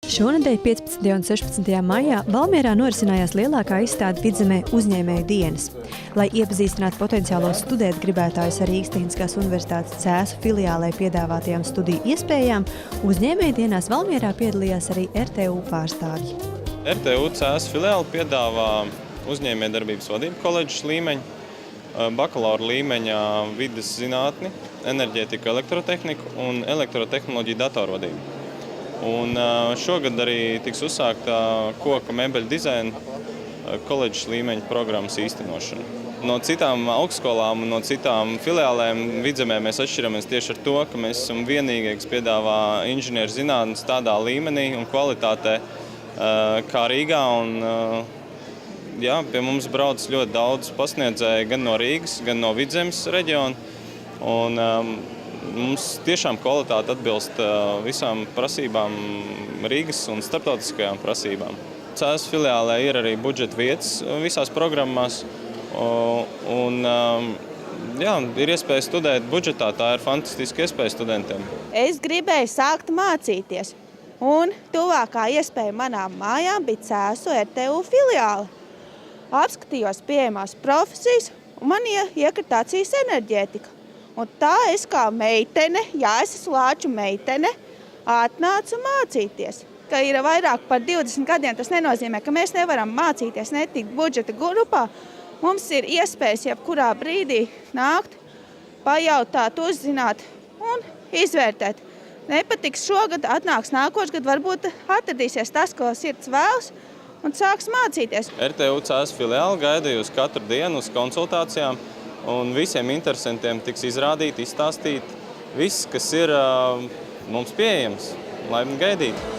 Šonedēļ 15. un 16. maijā Valmierā norisinājās lielākā izstāde Vidzemē uzņēmēju dienas. Lai iepazīstinātu potenciālos studēt gribētājus ar Rīgas Tehniskās Universitātes Cēsu filiālē piedāvātajām studiju iespējām, uzņēmēju dienās Valmierā piedalījās arī RTU pārstāvji. RTU Cēsu filiāli piedāvā uzņēmējdarbības vadību koledžas līmeņu, bakalaura līmeņa vides zinātni, enerģētiku, elektrotehniku un elektrotehnoloģiju datorvadību. Un šogad arī tiks uzsākta koka mebeļu dizaina koledžas līmeņa programmas īstenošana. No citām augstskolām un no citām filiālēm Vidzemē mēs atšķiramies tieši ar to, ka mēs esam vienīgie, kas piedāvā inženieru zinātnes tādā līmenī un kvalitātē kā Rīgā. Pie mums brauc ļoti daudz pasniedzēju gan no Rīgas, gan no Vidzemes reģiona. Mums tiešām kvalitāte atbilst visām prasībām, Rīgas un starptautiskajām prasībām. Cēsu filiālē ir arī budžeta vietas visās programmās. Ir iespēja studēt budžetā, tā ir fantastiska iespēja studentiem. Es gribēju sākt mācīties, un tuvākā iespēja manām mājām bija Cēsu RTU filiāle. Apskatījos pieejamās profesijas, un man iekrita acīs enerģētika. Un tā es kā meitene, es esmu lāču meitene, atnācu mācīties. Ka ir vairāk par 20 gadiem, tas nenozīmē, ka mēs nevaram mācīties, netikt budžeta grupā. Mums ir iespējas jebkurā brīdī nākt, pajautāt, uzzināt un izvērtēt. Nepatiks šogad, atnāks nākošgad, varbūt atradīsies tas, ko sirds vēlas, un sāks mācīties. RTU Cēsu filiāli gaida jūs katru dienu uz konsultācijām. Un visiem interesantiem tiks izrādīt, izstāstīt viss, kas ir mums pieejams, lai gaidītu.